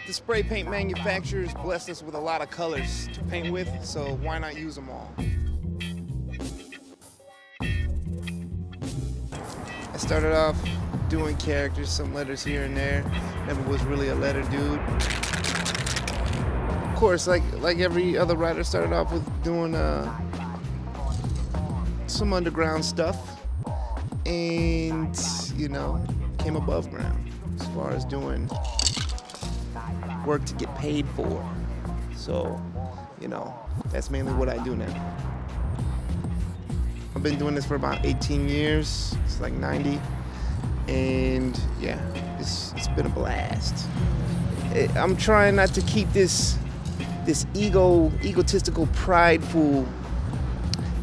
The spray paint manufacturers blessed us with a lot of colors to paint with, so why not use them all? I started off doing characters, some letters here and there. Never was really a letter dude. Of course, like every other writer, started off with doing some underground stuff, and came above ground as far as doing work to get paid for. So, that's mainly what I do now. I've been doing this for about 18 years. It's like 90. And yeah, it's been a blast. I'm trying not to keep this egotistical, prideful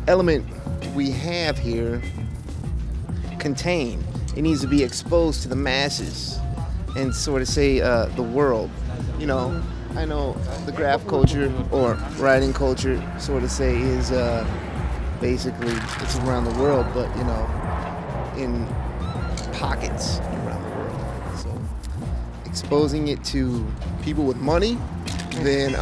element we have here contained. It needs to be exposed to the masses and sort of say the world. I know the graph culture or writing culture sort of say is basically it's around the world, but in pockets around the world. So exposing it to people with money, then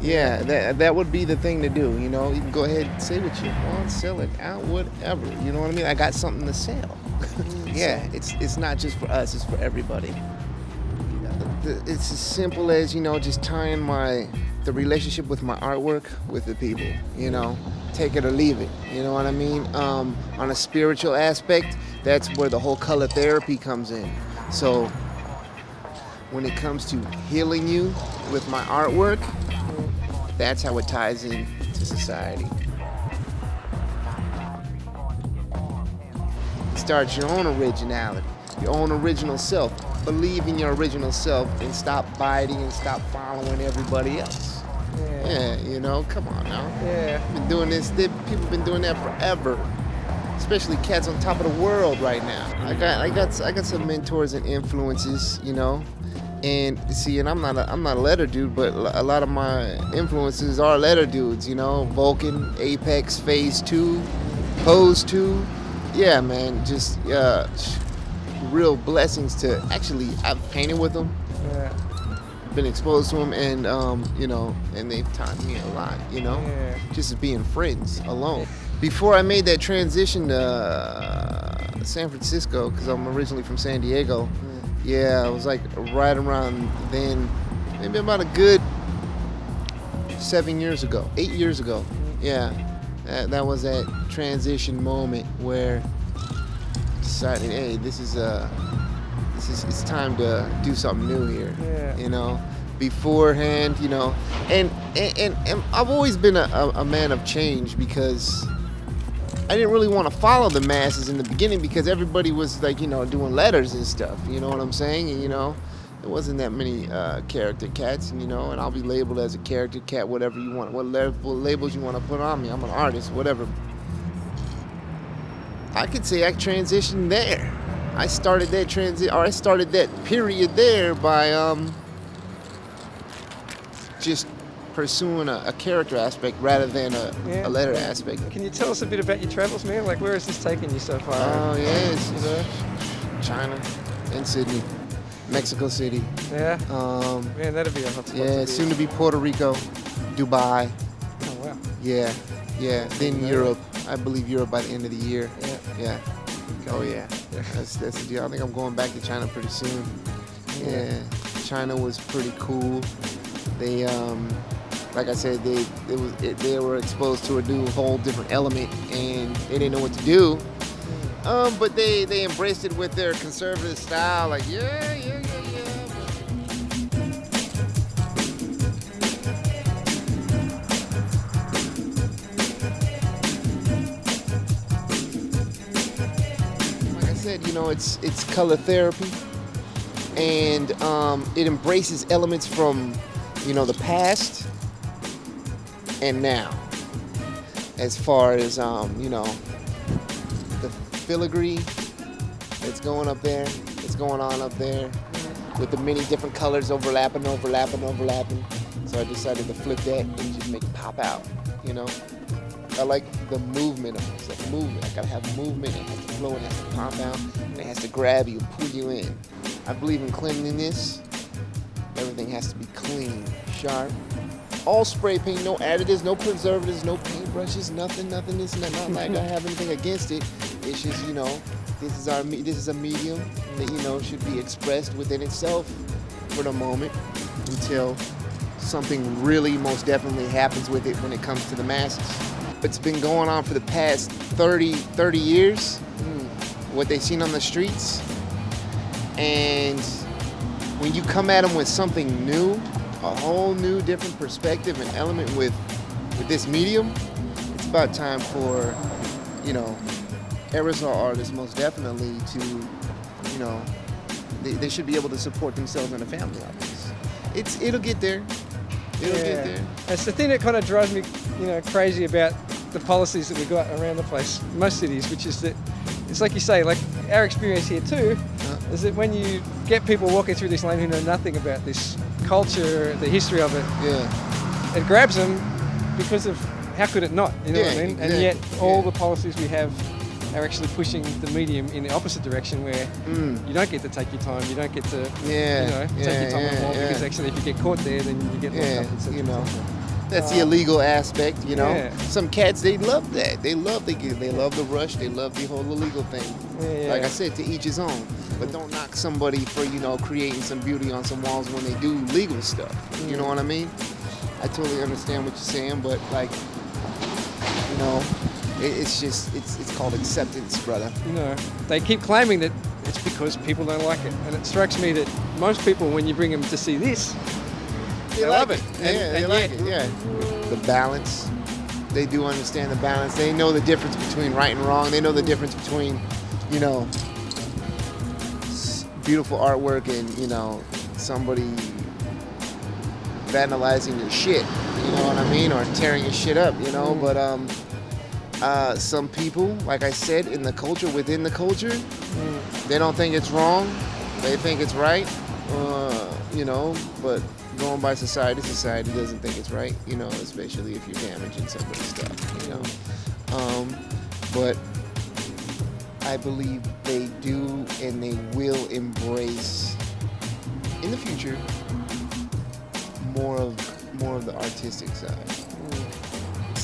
yeah, that would be the thing to do. You can go ahead and say what you want, sell it out, whatever. You know what I mean? I got something to sell. Yeah, it's not just for us, it's for everybody. It's as simple as, just tying the relationship with my artwork with the people, take it or leave it, you know what I mean? On a spiritual aspect, that's where the whole color therapy comes in. So when it comes to healing you with my artwork, that's how it ties in to society. Start your own originality, your own original self. Believe in your original self and stop biting and stop following everybody else. Yeah, come on now. Yeah. Been doing this. People have been doing that forever. Especially cats on top of the world right now. I got some mentors and influences, And see, and I'm not a letter dude, but a lot of my influences are letter dudes, Vulcan, Apex, Phase 2, Pose 2. Yeah, man, just real blessings to actually, I've painted with them, been exposed to them, and and they've taught me a lot, just as being friends alone. Before I made that transition to San Francisco, because I'm originally from San Diego, I was like right around then, maybe about a good 8 years ago, that was that transition moment where I decided, hey, it's time to do something new here. Beforehand, and I've always been a man of change, because I didn't really want to follow the masses in the beginning, because everybody was like, doing letters and stuff, you know what I'm saying? And there wasn't that many character cats, and I'll be labeled as a character cat, whatever you want, what labels you want to put on me. I'm an artist, whatever. I could say I transitioned there. I started that period there by just pursuing a character aspect rather than a letter aspect. Can you tell us a bit about your travels, man? Like, where has this taken you so far? Oh, it's China and Sydney, Mexico City. Yeah? Man, that'd be a hot spot. Yeah, soon to be Puerto Rico, Dubai. Oh, wow. Yeah. Then Europe. I believe Europe by the end of the year. Yeah. Oh, yeah. That's the deal. I think I'm going back to China pretty soon. Yeah. China was pretty cool. They, like I said, they were exposed to a new whole different element, and they didn't know what to do. But they embraced it with their conservative style, like yeah. Like I said, it's color therapy, and it embraces elements from the past and now, as far as the filigree that's going on up there, with the many different colors overlapping. So I decided to flip that and just make it pop out. I like the movement of it. It's like movement. I gotta have movement. It has to flow. It has to pop out. And it has to grab you, pull you in. I believe in cleanliness. Everything has to be clean, sharp. All spray paint, no additives, no preservatives, no paintbrushes, nothing. It's not like I have anything against it. It's just, this is a medium that, should be expressed within itself for the moment until something really most definitely happens with it when it comes to the masses. It's been going on for the past 30 years, what they've seen on the streets. And when you come at them with something new, a whole new different perspective and element with this medium, it's about time for, aerosol artists most definitely to, they should be able to support themselves and a family out this. It'll get there. It'll get there. It's the thing that kind of drives me, crazy about the policies that we got around the place, most cities, which is that it's like you say, like our experience here too, is that when you get people walking through this lane who know nothing about this culture, the history of it, it grabs them because of how could it not, what I mean? Exactly. And yet all the policies we have are actually pushing the medium in the opposite direction where you don't get to take your time, you don't get to take your time on the wall because actually if you get caught there then you get locked up, etc. That's the illegal aspect, Some cats, they love that. They love the rush. They love the whole illegal thing. Like I said, to each his own. But don't knock somebody for, creating some beauty on some walls when they do legal stuff. You know what I mean? I totally understand what you're saying, but it's called acceptance, brother. They keep claiming that it's because people don't like it. And it strikes me that most people, when you bring them to see this, they love it. They like it. The balance. They do understand the balance. They know the difference between right and wrong. They know the difference between, beautiful artwork and, somebody vandalizing your shit. You know what I mean? Or tearing your shit up, But some people, like I said, in the culture, within the culture, they don't think it's wrong. They think it's right. But going by society doesn't think it's right, especially if you're damaging somebody's stuff, But I believe they do and they will embrace in the future more of the artistic side.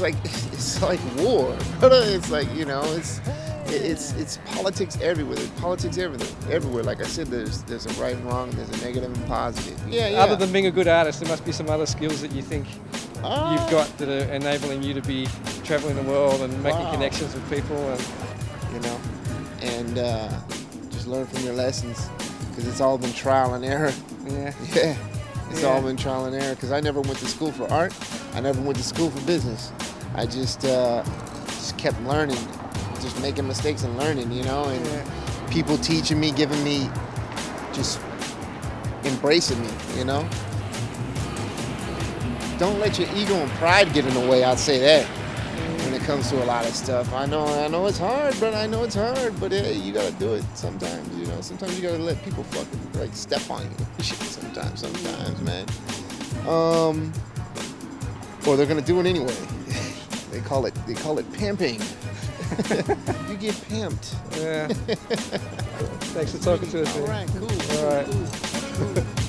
It's like war, brother. It's like, it's politics everywhere. There's politics everywhere. Like I said, there's a right and wrong, there's a negative and positive. Other than being a good artist, there must be some other skills that you think you've got that are enabling you to be traveling the world and making connections with people and just learn from your lessons, because it's all been trial and error. It's all been trial and error, because I never went to school for art. I never went to school for business. I just kept learning, just making mistakes and learning, and people teaching me, giving me, just embracing me, Don't let your ego and pride get in the way, I'd say that, when it comes to a lot of stuff. I know it's hard, but you gotta do it sometimes, Sometimes you gotta let people fucking, step on you. Sometimes, man. Or they're gonna do it anyway. They call it pimping. You get pimped. Thanks for talking to us, man. All right, cool. All right. Cool.